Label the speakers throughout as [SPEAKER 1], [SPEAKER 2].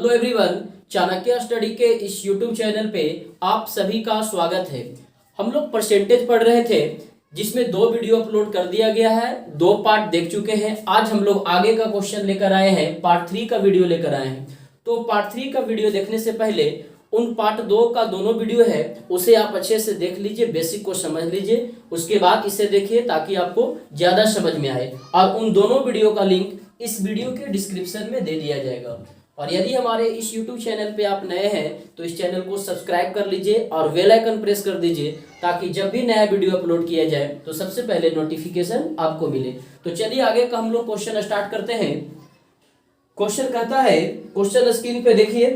[SPEAKER 1] Hello everyone, Chanakya study के इस YouTube channel पे आप सभी का स्वागत है। हम लोग परसेंटेज पढ़ रहे थे जिसमें 2 वीडियो अपलोड कर दिया गया है, 2 पार्ट देख चुके हैं। आज हम लोग आगे का क्वेश्चन लेकर आए हैं, पार्ट 3 का वीडियो लेकर आए हैं। तो पार्ट 3 का वीडियो देखने से पहले उन पार्ट 2 का दोनों वीडियो है उसे आप अच्छे से देख लीजिए, बेसिक को समझ लीजिए, उसके बाद इसे देखिए ताकि आपको ज्यादा समझ में आए। और उन दोनों वीडियो का लिंक इस वीडियो के डिस्क्रिप्शन में दे दिया जाएगा। और यदि हमारे इस YouTube चैनल पे आप नए हैं तो इस चैनल को सब्सक्राइब कर लीजिए और बेल आइकन प्रेस कर दीजिए ताकि जब भी नया वीडियो अपलोड किया जाए तो सबसे पहले नोटिफिकेशन आपको मिले। तो चलिए आगे का हम लोग क्वेश्चन स्टार्ट करते हैं। क्वेश्चन कहता है, क्वेश्चन स्क्रीन पे देखिए,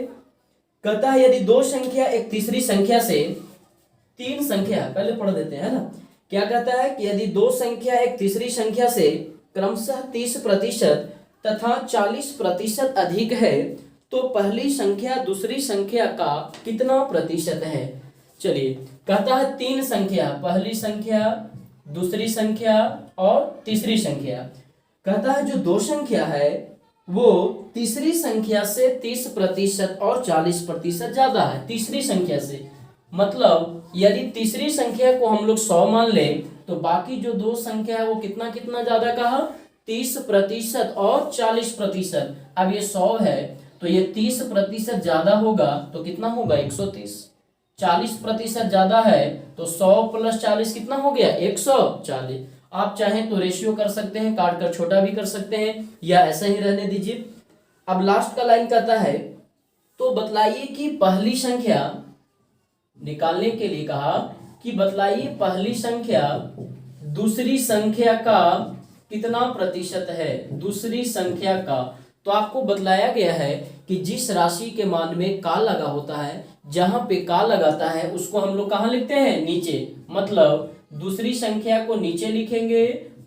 [SPEAKER 1] कहता है यदि 2 संख्या एक तीसरी संख्या से 3 संख्या, पहले पढ़ देते हैं ना। क्या कहता है कि यदि 2 संख्या एक तीसरी संख्या से क्रमशः 30% तथा 40% अधिक है तो पहली संख्या दूसरी संख्या का कितना प्रतिशत है। चलिए, कहता है 3 संख्या, पहली संख्या, दूसरी संख्या और तीसरी संख्या। कहता है जो 2 संख्या है वो तीसरी संख्या से 30% और 40% ज्यादा है। तीसरी संख्या से मतलब यदि तीसरी संख्या को हम लोग 100 मान ले तो बाकी जो 2 संख्या है वो कितना कितना ज्यादा कहा, 30% और 40%। अब ये 100 है तो ये 30% ज्यादा होगा तो कितना होगा, 130। 40% ज्यादा है तो 100 + 40 कितना हो गया, 140। आप चाहें तो रेशियो कर सकते हैं, काट कर छोटा भी कर सकते हैं या ऐसा ही रहने दीजिए। अब लास्ट का लाइन कहता है तो बतलाइए कि पहली संख्या निकालने के लिए कहा कि बतलाइए पहली संख्या दूसरी संख्या का कितना प्रतिशत है, दूसरी संख्या का। तो आपको बतलाया गया है कि जिस राशि के मान में का लगा होता है, जहां पे का लगाता है उसको हम लोग कहां लिखते हैं, नीचे। मतलब दूसरी संख्या को नीचे लिखेंगे,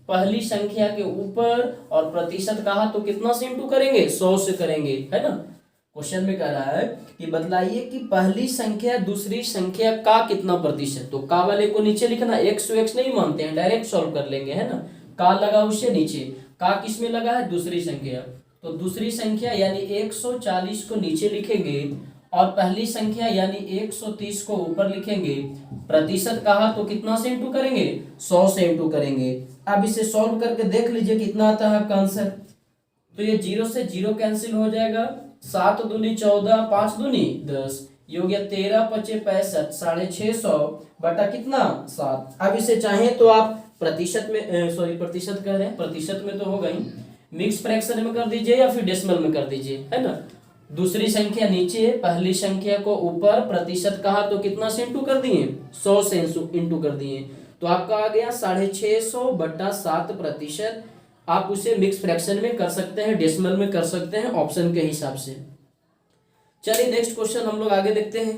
[SPEAKER 1] पहली संख्या के ऊपर, और प्रतिशत कहा तो कितना से इंटू करेंगे, 100 से करेंगे, है ना। क्वेश्चन में कह रहा है कि बतलाइए कि पहली संख्या दूसरी संख्या का कितना प्रतिशत। तो का वाले को नीचे लिखना, x to x नहीं मानते हैं, डायरेक्ट सॉल्व कर लेंगे, है ना। का लगा उससे नीचे, का किस में लगा है, दूसरी संख्या। तो दूसरी संख्या यानी 140 को नीचे लिखेंगे और पहली संख्या यानी 130 को ऊपर लिखेंगे। प्रतिशत कहा तो कितना से इंटू करेंगे, 100 से इंटू करेंगे। अब इसे सॉल्व करके देख लीजिए कितना आता है आपका आंसर। तो ये 0 से 0 कैंसिल हो जाएगा, 7 दूनी 14, 5 दूनी 10, ये हो गया 13 × 5 = 65, 650 बटा कितना, 7। अब इसे चाहे तो आप प्रतिशत में, प्रतिशत कह रहे हैं, प्रतिशत में तो होगा ही, मिक्स फ्रैक्शन में कर दीजिए या फिर डेसिमल में कर दीजिए, है ना। दूसरी संख्या नीचे, पहली संख्या को ऊपर, प्रतिशत कहा तो कितना से इंटू कर दिए, 100 से इंटू कर दिए। तो आपका आ गया 650 बटा 7%। आप उसे मिक्स फ्रैक्शन में कर सकते हैं, डेसिमल में कर सकते हैं, ऑप्शन के हिसाब से। चलिए नेक्स्ट क्वेश्चन हम लोग आगे देखते हैं।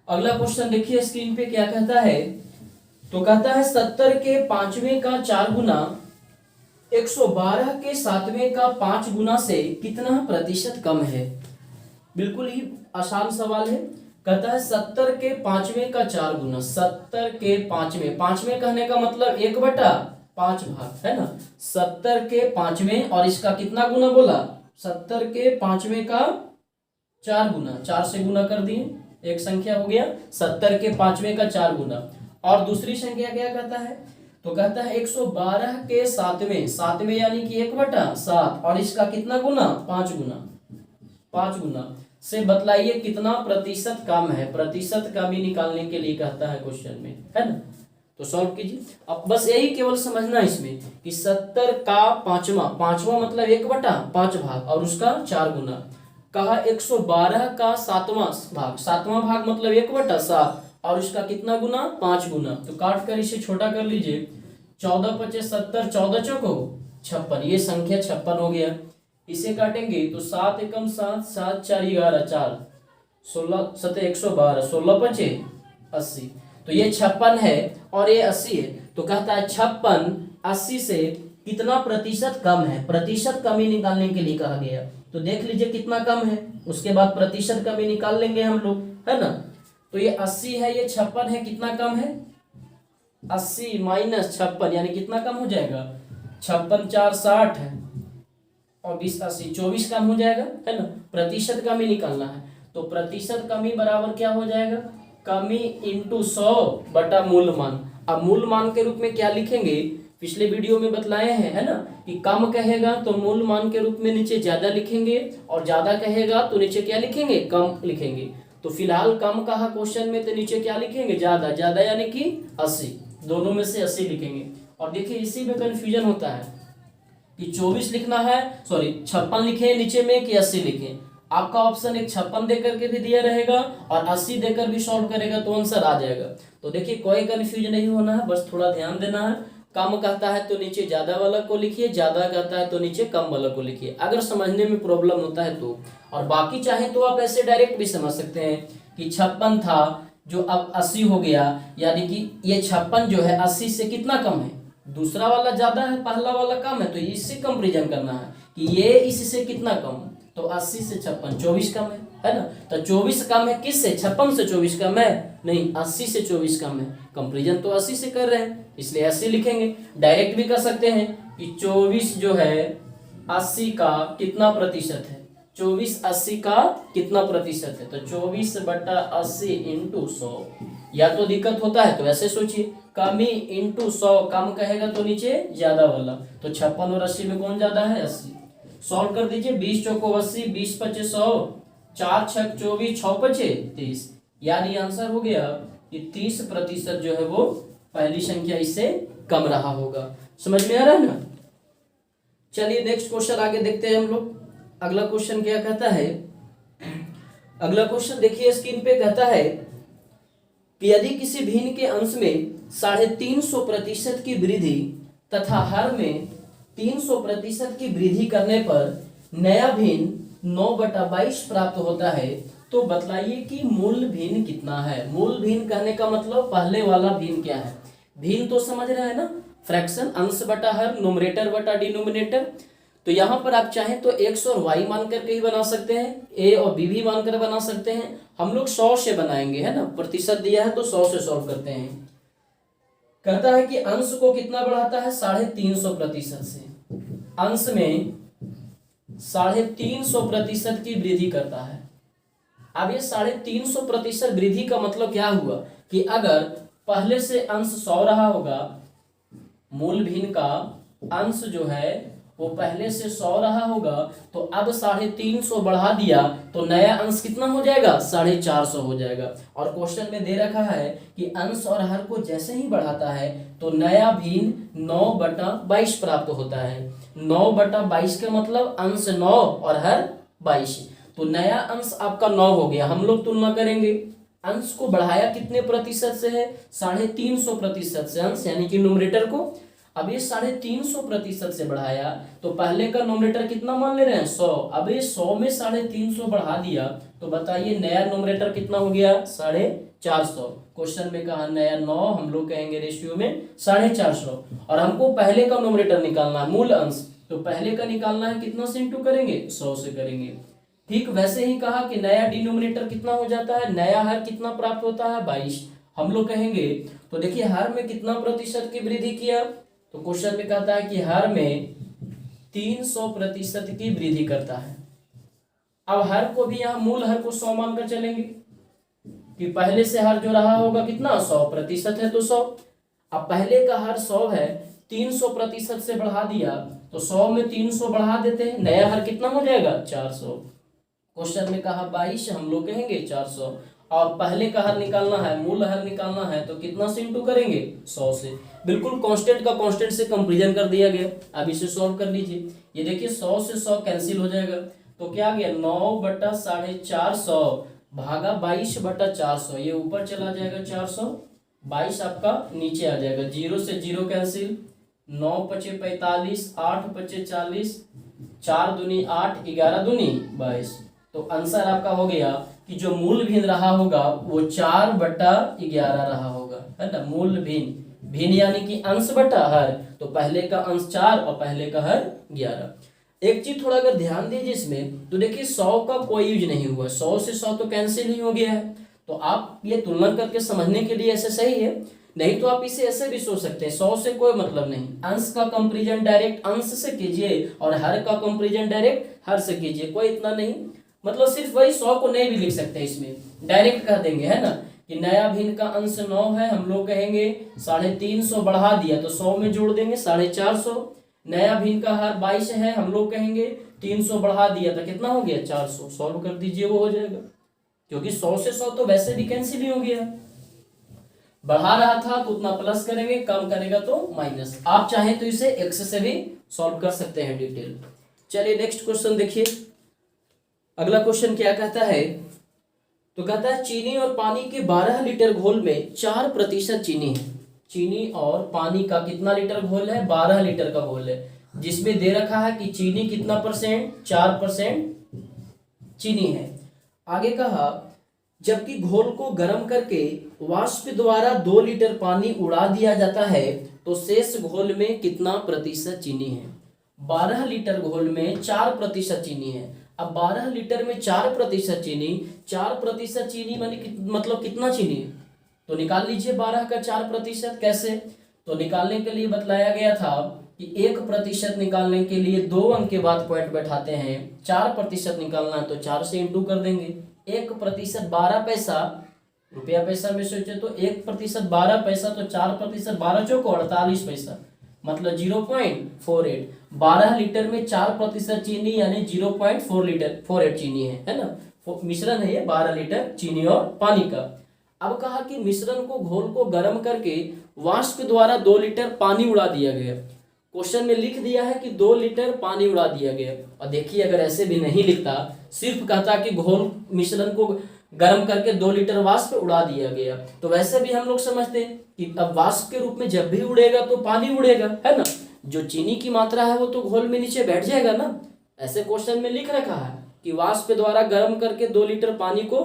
[SPEAKER 1] अगला क्वेश्चन देखिए स्क्रीन पे क्या कहता है। तो कहता है 70 के 5वें का 4 गुना 112 के 7वें का 5 गुना से कितना प्रतिशत कम है। बिल्कुल ही आसान सवाल है। कहता है 70 के 5वें का 4 गुना, 70 के 5वें, 5वें कहने का मतलब 1/5 भाग, है ना। 70 के 5वें और इसका कितना गुना बोला, 70 के 5वें का 4 गुना, 4 से गुना कर दिए, एक संख्या हो गया, 70 के 5वें का 4 गुना। और दूसरी संख्या क्या कहता है, तो कहता है 112 के 7वें, 7वें यानी कि 1/7 और इसका कितना गुना, 5 गुना, 5 गुना से बतलाइए कितना प्रतिशत कम है। प्रतिशत कमी निकालने के लिए कहता है क्वेश्चन में, है ना। तो सॉल्व कीजिए। अब बस यही केवल समझना इसमें कि 70 का 5वां मतलब 1/5 भाग और उसका 4 गुना। कहा 112 का 7वां भाग, 7वां भाग मतलब 1/7 और उसका कितना गुना, 5 गुना। तो काट कर इसे छोटा कर लीजिए, 14 × 5 = 70, 14 चौको 56, ये संख्या 56 हो गया। इसे काटेंगे तो 7 × 1 = 7, 7 × 4 = 11, 4 16 7 112, 16 × 5 = 80। तो ये 56 है और ये 80 है। तो कहता है 56 80 से कितना प्रतिशत कम है। प्रतिशत कमी निकालने के लिए कहा गया। तो देख लीजिए कितना कम है, उसके बाद प्रतिशत कमी निकाल लेंगे हम लोग, है ना। तो ये 80 है, ये 56 है, कितना कम है, 80 - 56 यानी कितना कम हो जाएगा, 56 × 4 = 60 है, और 20 80, 24 कम हो जाएगा, है ना। प्रतिशत कमी निकालना है, तो प्रतिशत कमी बराबर क्या हो जाएगा, कमी इंटू 100 बटा मूल मान। अब मूल मान के रूप में क्या लिखेंगे, पिछले वीडियो में बतलाए हैं, है ना, कि कम कहेगा तो मूल मान के रूप में नीचे ज्यादा लिखेंगे, और ज्यादा कहेगा तो नीचे क्या लिखेंगे, कम लिखेंगे। तो फिलहाल कम कहा क्वेश्चन में, तो नीचे क्या लिखेंगे, ज्यादा। ज्यादा यानी कि 80, दोनों में से 80 लिखेंगे। और देखिए इसी में कंफ्यूजन होता है कि 24 लिखना है, सॉरी 56 लिखे नीचे में कि 80 लिखें। आपका ऑप्शन एक 56 देकर के भी दिया रहेगा और 80 देकर भी सॉल्व करेगा तो आंसर आ जाएगा। तो देखिए कोई कंफ्यूजन नहीं होना है, बस थोड़ा ध्यान देना है। कम कहता है तो नीचे ज्यादा वाला को लिखिए, ज्यादा कहता है तो नीचे कम वाला को लिखिए, अगर समझने में प्रॉब्लम होता है तो। और बाकी चाहे तो आप ऐसे डायरेक्ट भी समझ सकते हैं कि 56 था जो अब 80 हो गया, यानी कि ये 56 जो है 80 से कितना कम है, दूसरा वाला ज्यादा है पहला वाला कम है, तो इससे कंपेरिजन करना है कि ये इससे कितना कम, तो 80 से 56 24 कम है ना। तो 24 कम है किससे, 56 से 24 कम है नहीं, 80 से 24 कम है। कंपेरिजन तो 80 से कर रहे हैं इसलिए 80 लिखेंगे। डायरेक्ट भी कर सकते हैं कि 24 जो है 80 का कितना प्रतिशत है, 24 80 का कितना प्रतिशत है, तो 24 बटा 80 इंटू 100। या तो दिक्कत होता है तो ऐसे सोचिए, कमी इंटू 100, कम कहेगा तो नीचे ज्यादा वाला, तो 56 और 80 में कौन ज्यादा है, 80। सॉल्व कर दीजिए, 20 चौको 80, 20 पचे 100, 4 छक 24, 6 पचे 30, यानी आंसर हो गया कि 30% जो है वो पहली संख्या इससे कम रहा होगा। समझ में आ रहा है ना। चलिए नेक्स्ट क्वेश्चन आगे देखते हैं हम लोग। अगला क्वेश्चन क्या कहता है, अगला क्वेश्चन देखिए स्क्रीन पे, कहता है कि यदि किसी भिन्न के अंश में 350% की वृद्धि तथा हर में 300% की वृद्धि करने पर नया भिन्न 9/22 प्राप्त होता है, तो बतलाइए कि मूल भिन्न कितना है। मूल भिन्न कहने का मतलब पहले वाला भिन्न क्या है, भिन्न तो समझ रहे हैं ना, फ्रैक्शन, अंश बटा हर, न्यूमरेटर बटा डिनोमिनेटर। तो यहाँ पर आप चाहें तो x और y मान करके ही बना सकते हैं, a और b भी मान कर बना सकते हैं। हम लोग 100 से बनाएंगे, है ना, प्रतिशत दिया है तो 100 से सॉल्व करते हैं। कहता है कि अंश को कितना बढ़ाता है, 350% से, अंश में 350% की वृद्धि करता है। अब ये 350% वृद्धि का मतलब क्या हुआ कि अगर पहले से अंश 100 रहा होगा, मूल भिन्न का अंश जो है वो पहले से 100 रहा होगा, तो अब 350 बढ़ा दिया तो नया अंश कितना हो जाएगा, 450 हो जाएगा। और क्वेश्चन में दे रखा है कि अंश और हर को जैसे ही बढ़ाता है तो नया भिन्न 9/22 प्राप्त होता है। 9/22 का मतलब अंश 9 और हर 22, तो नया अंश आपका 9 हो गया। हम लोग तुलना करेंगे, अंश को बढ़ाया कितने प्रतिशत से है, 350% से अंश यानी कि न्यूमरेटर को। अब ये 350% से बढ़ाया तो पहले का न्यूमरेटर कितना मान ले रहे हैं, 100। अब ये 100 में 350 बढ़ा दिया तो बताइए नया न्यूमरेटर कितना हो गया, 450। क्वेश्चन में कहा नया 9, हम लोग कहेंगे रेशियो में 450। और हमको पहले का न्यूमरेटर निकालना है, मूल अंश, तो पहले का निकालना है, कितना से इंटू करेंगे, 100 से करेंगे। ठीक वैसे ही कहा कि नया डिनोमिनेटर कितना हो जाता है, नया हर कितना प्राप्त होता है, 22। हम लोग कहेंगे तो देखिए हर में कितना प्रतिशत की वृद्धि किया, तो क्वेश्चन में कहता है कि हर में 300% की वृद्धि करता है। अब हर को भी यहाँ मूल हर को 100 मानकर चलेंगे कि पहले से हर जो रहा होगा कितना, 100% है तो 100। अब पहले का हर 100 है, 300% से बढ़ा दिया तो 100 में 300 बढ़ा देते हैं, नया हर कितना हो जाएगा, 400। क्वेश्चन में कहा 22, हम लोग कहेंगे 400। और पहले का हर निकालना है, मूल हर निकालना है, तो कितना से इंटू करेंगे, 100 से। बिल्कुल कांस्टेंट का कांस्टेंट से कंपेरिजन कर दिया गया। अब इसे सॉल्व कर लीजिए, ये देखिए 100 से 100 कैंसिल हो जाएगा, तो क्या आ गया, 9/450 भागा 22/400, ये ऊपर चला जाएगा 400, 22 आपका नीचे आ जाएगा, 0 से 0 कैंसिल, 9 पचे 45, 8 पचे 40, 4 दूनी 8, 11 दूनी 22। तो आंसर आपका हो गया कि जो मूल भिन्न रहा होगा वो 4/11 रहा होगा, है ना। मूल भिन्न, भिन्न यानी कि अंश बटा हर, तो पहले का अंश 4 और पहले का हर 11। एक चीज थोड़ा अगर ध्यान दीजिए इसमें, तो देखिए 100 का कोई यूज नहीं हुआ, 100 से 100 तो कैंसिल ही हो गया है। तो आप ये तुलना करके समझने के लिए ऐसे सही है, नहीं तो आप इसे ऐसे भी सोच सकते हैं, 100 से कोई मतलब नहीं, अंश का कंपैरिजन डायरेक्ट अंश से कीजिए और हर का कंपैरिजन डायरेक्ट हर से कीजिए, कोई इतना नहीं, मतलब सिर्फ वही 100 को नहीं भी लिख सकते हैं, इसमें डायरेक्ट कह देंगे, है ना, कि नया भिन्न का अंश 9 है, हम लोग कहेंगे 350 बढ़ा दिया तो 100 में जोड़ देंगे 450, नया भिन्न का हर 22 है, हम लोग कहेंगे 300 बढ़ा दिया तो कितना हो गया 400, सॉल्व कर दीजिए वो हो जाएगा, क्योंकि 100 से 100 तो वैसे भी कैंसिल ही हो गया, बढ़ा रहा था तो उतना प्लस करेंगे, कम करेगा तो माइनस, आप चाहें तो इसे एक्स से भी सॉल्व कर सकते हैं डिटेल। चलिए नेक्स्ट क्वेश्चन देखिए, अगला क्वेश्चन क्या कहता है, तो कहता है चीनी और पानी के 12 लीटर घोल में 4% चीनी है, चीनी और पानी का कितना लीटर घोल है, 12 लीटर का घोल है, जिसमें दे रखा है कि चीनी कितना परसेंट, 4% चीनी है। आगे कहा जबकि घोल को गर्म करके वाष्प द्वारा 2 लीटर पानी उड़ा दिया जाता है तो शेष घोल में कितना प्रतिशत चीनी है। 12 लीटर घोल में 4% चीनी है। अब 12 लीटर में 4% चीनी, 4% चीनी मतलब कितना चीनी है, तो निकाल लीजिए 12 का 4%। कैसे, तो निकालने के लिए बतलाया गया था कि 1% निकालने के लिए 2 अंक के बाद पॉइंट बैठाते हैं, 4% निकालना है तो 4 से इंटू कर देंगे। 1% 12 पैसा, रुपया पैसा में सोचे तो 1% 12 पैसा, तो 4% 12 चौको 48 पैसा, मतलब 0.48। 12 लीटर में 4% चीनी यानी 0.48 चीनी है ना, मिश्रण है ये 12 लीटर चीनी और पानी का। अब कहा कि मिश्रण को घोल को गर्म करके वाष्प द्वारा 2 लीटर पानी उड़ा दिया गया। क्वेश्चन में लिख दिया है कि 2 लीटर पानी उड़ा दिया गया, और देखिए अगर ऐसे भी नहीं लिखता, सिर्फ कहता कि घोल मिश्रण को गर्म करके 2 लीटर वाष्प उड़ा दिया गया, तो वैसे भी हम लोग समझते हैं कि अब वाष्प के रूप में जब भी उड़ेगा तो पानी उड़ेगा, है ना, जो चीनी की मात्रा है वो तो घोल में नीचे बैठ जाएगा ना। ऐसे क्वेश्चन में लिख रखा है कि वाष्प द्वारा गर्म करके 2 लीटर पानी को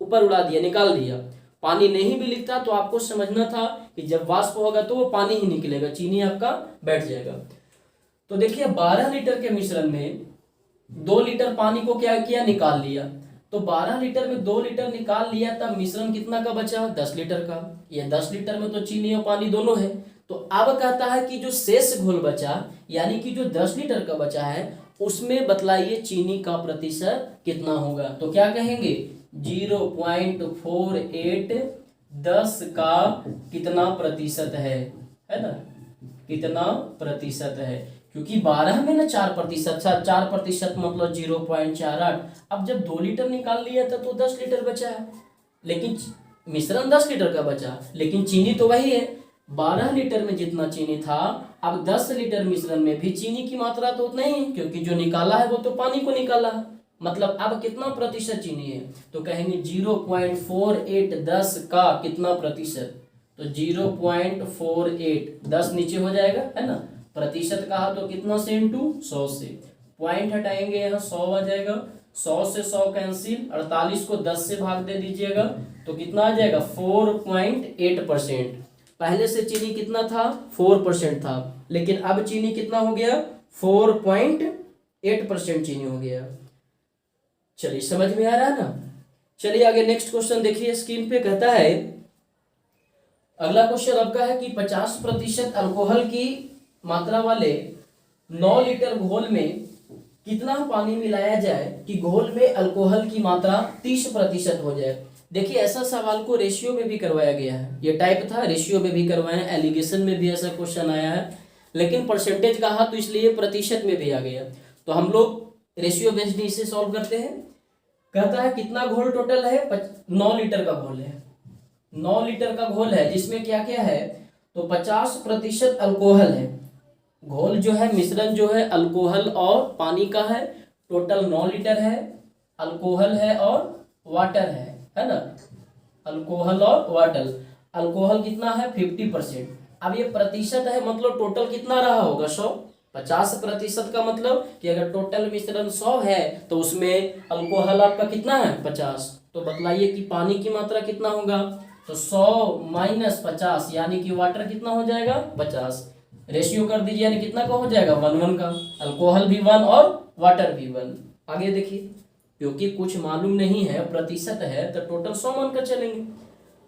[SPEAKER 1] ऊपर उड़ा दिया, निकाल दिया। पानी नहीं भी लिखता तो आपको समझना था कि जब वाष्प होगा तो वो पानी ही निकलेगा, चीनी आपका बैठ जाएगा। तो देखिए 12 लीटर के मिश्रण में 2 लीटर पानी को क्या किया, निकाल लिया, तो 12 लीटर में 2 लीटर निकाल लिया, तब मिश्रण कितना का बचा, 10 लीटर का। ये 10 लीटर में तो चीनी और पानी दोनों है, तो अब कहता है कि जो शेष घोल बचा यानी कि जो 10 लीटर का बचा है उसमें बतलाइए चीनी का प्रतिशत कितना होगा। तो क्या कहेंगे, 0.48 10 का कितना प्रतिशत है ना, कितना प्रतिशत है, क्योंकि 12 में ना 4%, 4% मतलब 0.48। अब जब 2 लीटर निकाल लिया था तो 10 लीटर बचा है, लेकिन मिश्रण 10 लीटर का बचा, लेकिन चीनी तो वही है। 12 लीटर में जितना चीनी था, अब 10 लीटर मिश्रण में भी चीनी की मात्रा तो उतना ही है, क्योंकि जो निकाला है वो तो पानी को निकाला है, मतलब अब कितना प्रतिशत चीनी है, तो कहेंगे 0.48 10 का कितना प्रतिशत, तो 0.48 10 नीचे हो जाएगा, है ना, प्रतिशत कहा तो कितना से इंटू 100 से, पॉइंट हटाएंगे यहाँ 100 आ जाएगा, 100 से 100 कैंसिल, 48 को 10 से भाग दे दीजिएगा तो कितना आ जाएगा 4.8%। पहले से चीनी कितना था, 4% था, लेकिन अब चीनी कितना हो गया, 4.8% चीनी हो गया। चलिए समझ में आ रहा है ना। चलिए आगे नेक्स्ट क्वेश्चन देखिए, स्क्रीन पे कहता है, अगला क्वेश्चन आपका है कि 50% अल्कोहल की मात्रा वाले 9 लीटर घोल में कितना पानी मिलाया जाए कि घोल में अल्कोहल की मात्रा 30% हो जाए। देखिए ऐसा सवाल को रेशियो में भी करवाया गया है, ये टाइप था, रेशियो में भी करवाया है, एलिगेशन में भी ऐसा क्वेश्चन आया है, लेकिन परसेंटेज कहा तो इसलिए प्रतिशत में भी आ गया। तो हम लोग रेशियो बेस्ड इसे सॉल्व करते हैं। कहता है कितना घोल टोटल है, 9 लीटर का घोल है, 9 लीटर का घोल है, जिसमें क्या क्या है, तो 50% अल्कोहल है, घोल जो है मिश्रण जो है अल्कोहल और पानी का है, टोटल 9 लीटर है, अल्कोहल है और वाटर है ना, अल्कोहल और वाटर। अल्कोहल कितना है 50%। अब ये प्रतिशत है, मतलब टोटल कितना रहा होगा 100। 50% का मतलब कि अगर टोटल मिश्रण 100 है तो उसमें अल्कोहल आपका कितना है 50, तो बतलाइए कि पानी की मात्रा कितना होगा, तो 100 माइनस 50 यानी कि वाटर कितना हो जाएगा 50, रेशियो कर दीजिए यानी कितना का हो जाएगा 1:1 का, अल्कोहल भी 1 और वाटर भी 1। आगे देखिए, क्योंकि कुछ मालूम नहीं है, प्रतिशत है, तो टोटल 100 मानकर चलेंगे।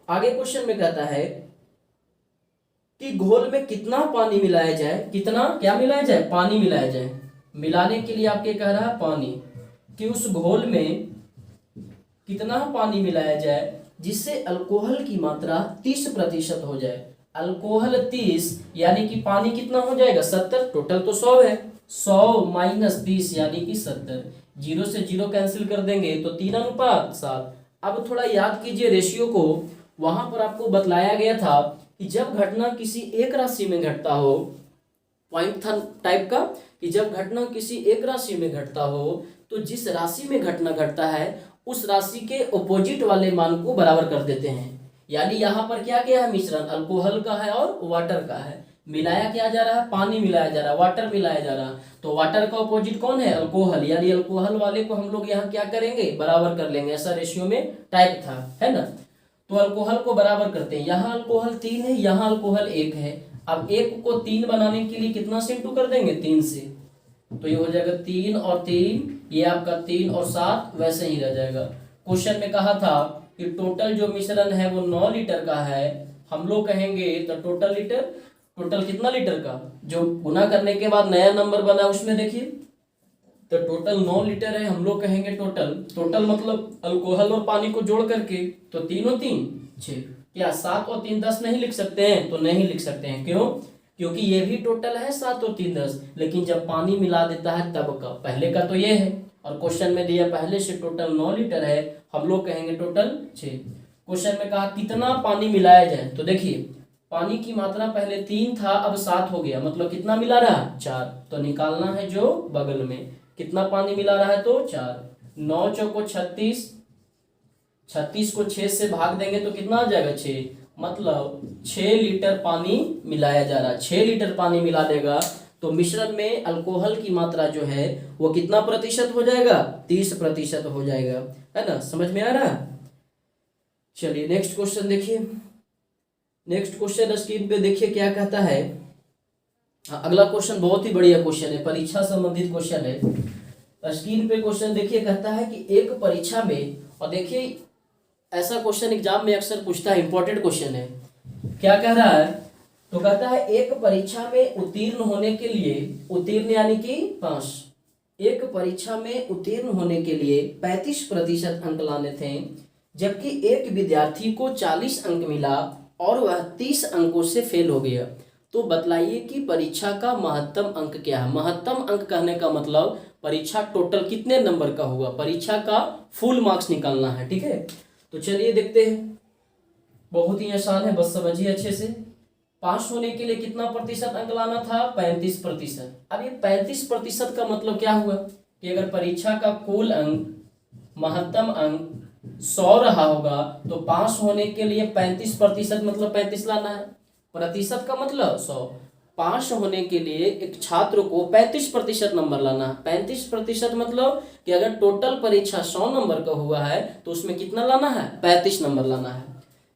[SPEAKER 1] आगे क्वेश्चन में कहता है कि घोल में कितना पानी मिलाया जाए, कितना क्या मिलाया जाए, पानी मिलाया जाए। मिलाने के लिए आपके कह रहा है पानी, कि उस घोल में कितना पानी मिलाया जाए जिससे अल्कोहल की मात्रा 30% हो जाए। अल्कोहल 30 यानी कि पानी कितना हो जाएगा 70, टोटल तो 100 है, 100 माइनस 30 यानी कि 70। जीरो से जीरो कैंसिल कर देंगे तो 3:7। अब थोड़ा याद कीजिए रेशियो को, वहां पर आपको बतलाया गया था कि जब घटना किसी एक राशि में घटता हो, पॉइंट था टाइप का, कि जब घटना किसी एक राशि में घटता हो तो जिस राशि में घटना घटता है उस राशि के ऑपोजिट वाले मान को बराबर कर देते हैं। यानी यहाँ पर क्या क्या है, मिश्रण अल्कोहल का है और वाटर का है। मिलाया क्या जा रहा है, पानी मिलाया जा रहा है, वाटर मिलाया जा रहा है। तो वाटर का ऑपोजिट कौन है, अल्कोहल, यानी अल्कोहल वाले को हम लोग यहाँ क्या करेंगे, बराबर कर लेंगे। ऐसा रेशियो में टाइप था, है ना। तो अल्कोहल को बराबर करते हैं, यहाँ अल्कोहल 3 है, यहाँ अल्कोहल 1 है। अब 1 को 3 बनाने के लिए कितना से इंटू कर देंगे, 3 से, तो ये हो जाएगा 3 और 3, ये आपका 3 और 7 वैसे ही रह जाएगा। क्वेश्चन में कहा था कि टोटल जो मिश्रण है वो 9 लीटर का है। हम लोग कहेंगे तो टोटल लीटर, टोटल कितना लीटर का, जो गुना करने के बाद नया नंबर बना उसमें देखिए, तो टोटल 9 लीटर है। हम लोग कहेंगे टोटल, टोटल मतलब अल्कोहल और पानी को जोड़ करके, तो 3 और 3 6, क्या 7 और 3 10 नहीं लिख सकते हैं, तो नहीं लिख सकते हैं। क्यों, क्योंकि ये भी टोटल है 7 और 3 10, लेकिन जब पानी मिला देता है तब का, पहले का तो ये है और क्वेश्चन में दिया पहले से टोटल 9 लीटर है, हम लोग कहेंगे टोटल 6। क्वेश्चन में कहा कितना पानी मिलाया जाए, तो देखिए पानी की मात्रा पहले 3 था, अब 7 हो गया, मतलब कितना मिला रहा, 4। तो निकालना है जो बगल में, कितना पानी मिला रहा है, तो 4। 9 चौको 36, 36 को 6 से भाग देंगे तो कितना आ जाएगा, 6, मतलब 6 लीटर पानी मिलाया जा रहा है। 6 लीटर पानी मिला देगा तो मिश्रण में अल्कोहल की मात्रा जो है वो कितना प्रतिशत हो जाएगा, 30% हो जाएगा, है ना। समझ में आ रहा है। चलिए नेक्स्ट क्वेश्चन देखिए। नेक्स्ट क्वेश्चन स्क्रीन पे देखिए क्या कहता है। अगला क्वेश्चन बहुत ही बढ़िया क्वेश्चन है, परीक्षा संबंधित क्वेश्चन है। स्क्रीन पे क्वेश्चन देखिए, कहता है कि एक परीक्षा में, और देखिए ऐसा क्वेश्चन एग्जाम में अक्सर पूछता है, इंपॉर्टेंट क्वेश्चन है। क्या कह रहा है, तो कहता है एक परीक्षा में उत्तीर्ण होने के लिए, उत्तीर्ण यानी कि पास, एक परीक्षा में उत्तीर्ण होने के लिए 35% अंक लाने थे, जबकि एक विद्यार्थी को 40 अंक मिला और वह 30 अंकों से फेल हो गया। तो बतलाइए कि परीक्षा का महत्तम अंक क्या है। महत्तम अंक कहने का मतलब परीक्षा टोटल कितने नंबर का हुआ, परीक्षा का फुल मार्क्स निकालना है, ठीक है। तो चलिए देखते हैं, बहुत ही आसान है, बस समझिए अच्छे से। पास होने के लिए कितना प्रतिशत अंक लाना था, 35%। अब ये 35% का मतलब क्या हुआ कि अगर परीक्षा का कुल अंक, महत्तम अंक 100 रहा होगा तो पास होने के लिए 35% मतलब 35 लाना है। प्रतिशत का मतलब 100, पास होने के लिए एक छात्र को 35% नंबर लाना है। 35% मतलब कि अगर टोटल परीक्षा 100 नंबर का हुआ है तो उसमें कितना लाना है, 35 नंबर लाना है।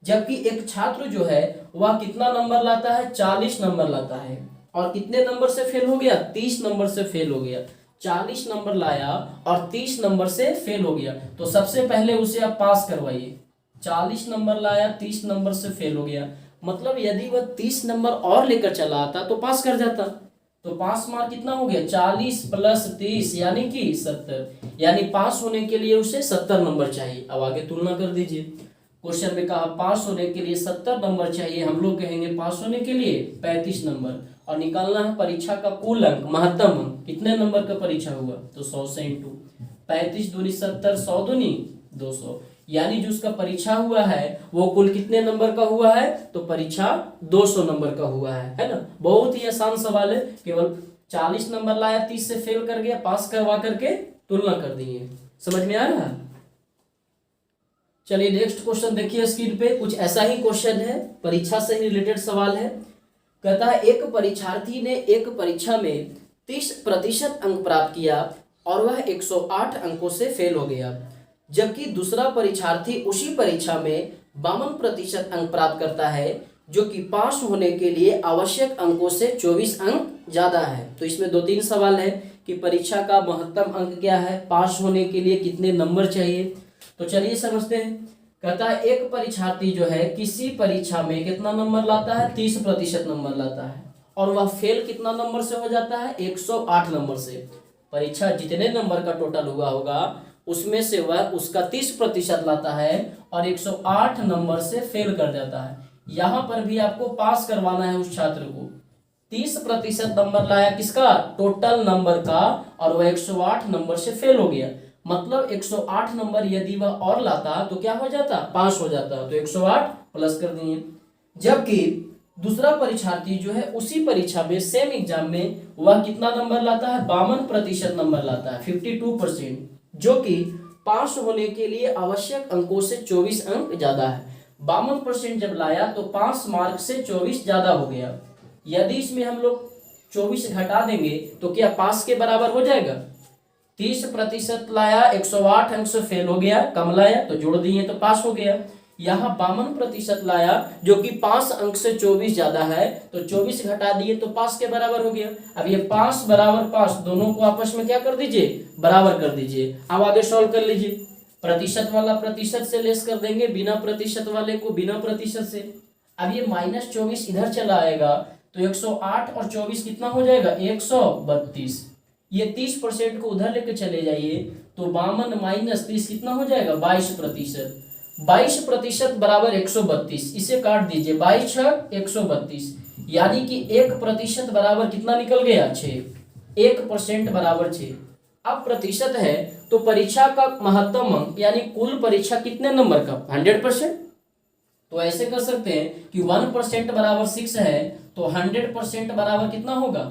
[SPEAKER 1] जबकि एक छात्र जो है वह कितना नंबर लाता है, 40 नंबर लाता है, और कितने नंबर से फेल हो गया, 30 नंबर से फेल हो गया। 40 नंबर लाया और 30 नंबर से फेल हो गया, तो सबसे पहले उसे आप पास करवाइए। 40 नंबर लाया, 30 नंबर से फेल हो गया, मतलब यदि वह 30 नंबर और लेकर चला आता तो पास कर जाता। तो पास मार्क कितना हो गया, 40 प्लस 30 यानी कि 70, यानी पास होने के लिए उसे 70 नंबर चाहिए। अब आगे तुलना कर दीजिए। क्वेश्चन में कहा पास होने के लिए 70 नंबर चाहिए, हम लोग कहेंगे पास होने के लिए 35 नंबर, और निकालना है परीक्षा का कुल अंक, महत्तम अंक, कितने नंबर का परीक्षा हुआ, तो 100 से इंटू 35 दूनी 70, 100 दूनी 200, यानी जो उसका परीक्षा हुआ है वो कुल कितने नंबर का हुआ है, तो परीक्षा 200 नंबर का हुआ है ना। बहुत ही आसान सवाल है, केवल 40 नंबर लाया, 30 से फेल कर गया, पास करवा करके तुलना कर दिए। समझ में आ रहा है। चलिए नेक्स्ट क्वेश्चन देखिए स्क्रीन पे, कुछ ऐसा ही क्वेश्चन है, परीक्षा से ही रिलेटेड सवाल है। कहता है एक परीक्षार्थी ने एक परीक्षा में 30% अंक प्राप्त किया और वह 108 अंकों से फेल हो गया, जबकि दूसरा परीक्षार्थी उसी परीक्षा में 52% अंक प्राप्त करता है, जो कि पास होने के लिए आवश्यक अंकों से 24 अंक ज्यादा है। तो इसमें 2-3 सवाल है कि परीक्षा का महत्तम अंक क्या है, पास होने के लिए कितने नंबर चाहिए। तो चलिए समझते हैं। कहता है एक परीक्षार्थी जो है किसी परीक्षा में कितना नंबर लाता है, 30% नंबर लाता है, और वह फेल कितना नंबर से हो जाता है, 108 नंबर से। परीक्षा जितने नंबर का टोटल हुआ होगा उसमें से वह उसका 30% लाता है और 108 नंबर से फेल कर जाता है। यहाँ पर भी आपको पास करवाना है उस छात्र को। 30% नंबर लाया किसका, टोटल नंबर का, और वह 108 नंबर से फेल हो गया। मतलब 108 नंबर यदि वह और लाता तो क्या हो जाता, पास हो जाता। तो 108 प्लस कर दिए। जबकि दूसरा परीक्षार्थी जो है उसी परीक्षा में सेम एग्जाम में वह कितना नंबर लाता है, 52% नंबर लाता है, 52%, जो कि पास होने के लिए आवश्यक अंकों से 24 अंक ज्यादा है। 52% जब लाया तो 5 मार्क से 24 ज्यादा हो गया। यदि इसमें हम लोग 24 घटा देंगे तो क्या पास के बराबर हो जाएगा। 30% लाया, 108 अंक से फेल हो गया, कम लाया तो जोड़ दिए तो पास हो गया। यहाँ 52% लाया जो कि 5 अंक से 24 ज्यादा है, तो 24 घटा दिए तो पास के बराबर हो गया। अब ये 5 बराबर 5 दोनों को आपस में क्या कर दीजिए, बराबर कर दीजिए। अब आगे सॉल्व कर लीजिए। प्रतिशत वाला प्रतिशत से लेस कर देंगे, बिना प्रतिशत वाले को बिना प्रतिशत से। अब ये -24 इधर चला आएगा तो 108 और 24 कितना हो जाएगा, 132। ये 30% को उधर लेके चले जाइए तो 52 माइनस 30 कितना हो जाएगा, 22%। 22% बराबर 132, इसे काट दीजिए, 22 छक 132, यानी कि 1% बराबर कितना निकल गया, 6। 1% बराबर 6। अब प्रतिशत है तो परीक्षा का महत्तम अंक यानी कुल परीक्षा कितने नंबर का, 100%। तो ऐसे कर सकते हैं कि 1% बराबर 6 है तो 100% बराबर कितना होगा,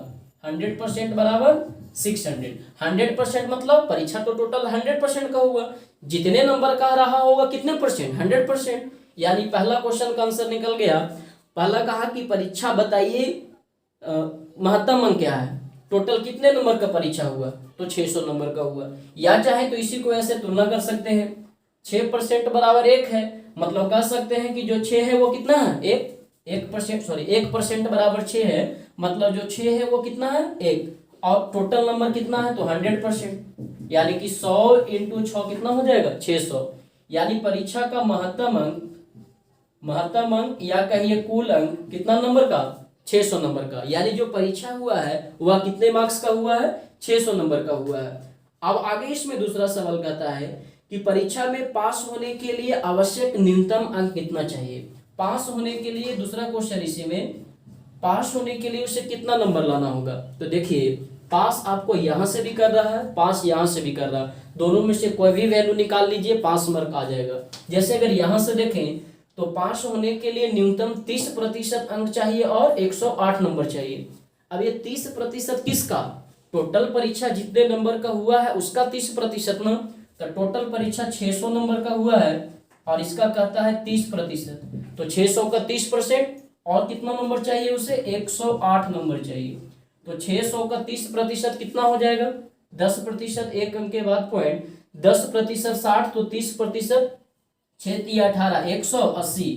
[SPEAKER 1] 100% बराबर 600। 100% मतलब परीक्षा तो टोटल 100% का हुआ, जितने नंबर का रहा होगा कितने परसेंट, 100%। यानी पहला क्वेश्चन का आंसर निकल गया। पहला कहा कि परीक्षा बताइए महत्तम अंक क्या है, टोटल कितने नंबर का परीक्षा हुआ, तो 600 नंबर का हुआ। या चाहे तो इसी को ऐसे तुलना कर सकते हैं, 6% बराबर 1 है, मतलब कह सकते हैं कि जो 6 है वो कितना है, 1% बराबर 6 है, मतलब जो 6 है वो कितना है, 1, और टोटल नंबर कितना है तो 100%, यानी कि 100 इंटू 6 कितना हो जाएगा, 600। यानी परीक्षा का महत्तम अंक या कहिए कुल अंक कितना नंबर का, 600 नंबर का। यानी जो परीक्षा हुआ है वह कितने मार्क्स का हुआ है, 600 नंबर का हुआ है। अब आगे इसमें दूसरा सवाल कहता है कि परीक्षा में पास होने के लिए आवश्यक न्यूनतम अंक कितना चाहिए। पास होने के लिए दूसरा क्वेश्चन इसी में, पास होने के लिए उसे कितना नंबर लाना होगा। तो देखिए पास आपको यहां से भी कर रहा है, पास यहां से भी कर रहा है, दोनों में से कोई भी वैल्यू निकाल लीजिए, पास मार्क आ जाएगा। जैसे अगर यहां से देखें तो पास होने के लिए न्यूनतम 30% अंक चाहिए और 108 नंबर चाहिए। अब ये 30% किसका, टोटल परीक्षा जितने नंबर का हुआ है उसका 30% ना, तो टोटल परीक्षा 600 नंबर का हुआ है और इसका कहता है 30%, तो 600 का 30% और कितना नंबर चाहिए उसे, 108 नंबर चाहिए। तो 600 का 30% कितना हो जाएगा, 10%, एक अंक के बाद पॉइंट, 10% 60, तो 30%, 6 18, 180,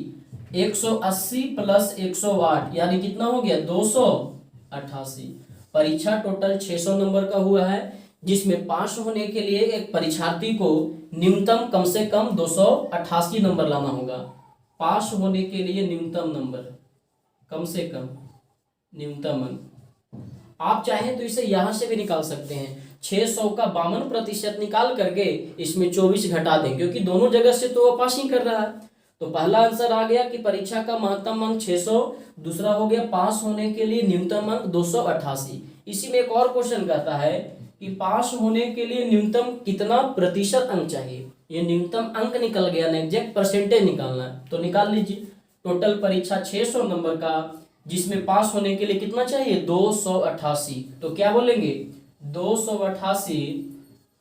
[SPEAKER 1] 180 प्लस 108 यानी कितना हो गया, 288। परीक्षा टोटल 600 नंबर का हुआ है, जिसमें पास होने के लिए एक परीक्षार्थी को न्यूनतम कम से कम 288 नंबर लाना होगा। पास होने के लिए न्यूनतम नंबर, कम से कम न्यूनतम अंक। आप चाहें तो इसे यहां से भी निकाल सकते हैं, 600 का 52% निकाल करके इसमें 24 घटा दें, क्योंकि दोनों जगह से तो वो पास ही कर रहा है। तो पहला आंसर आ गया कि परीक्षा का महत्तम अंक 600, दूसरा हो गया पास होने के लिए न्यूनतम अंक 288। इसी में एक और क्वेश्चन कहता है कि पास होने के लिए न्यूनतम कितना प्रतिशत अंक चाहिए। ये न्यूनतम अंक निकल गया ना, एग्जैक्ट परसेंटेज निकालना है, तो निकाल लीजिए। टोटल परीक्षा 600 नंबर का, जिसमें पास होने के लिए कितना चाहिए, 288। तो क्या बोलेंगे, 288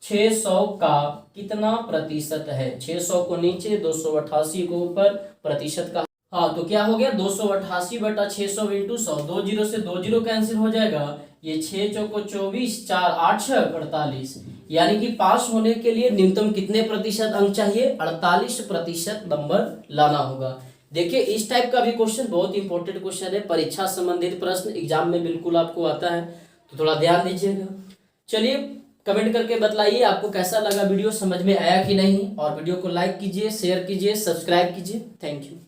[SPEAKER 1] 600 का कितना प्रतिशत है, 600 को नीचे 288 को ऊपर, प्रतिशत का। हाँ, तो क्या हो गया, 288 बटा 600 इंटू 100, 2 जीरो से 2 जीरो कैंसिल हो जाएगा, ये 6 चौको 24, 4 8 6 48। यानी कि पास होने के लिए न्यूनतम कितने प्रतिशत अंक चाहिए, 48% नंबर लाना होगा। देखिए इस टाइप का भी क्वेश्चन बहुत इंपॉर्टेंट क्वेश्चन है, परीक्षा संबंधित प्रश्न एग्जाम में बिल्कुल आपको आता है, तो थोड़ा ध्यान दीजिएगा। चलिए कमेंट करके बतलाइए आपको कैसा लगा वीडियो, समझ में आया कि नहीं, और वीडियो को लाइक कीजिए, शेयर कीजिए, सब्सक्राइब कीजिए। Thank you.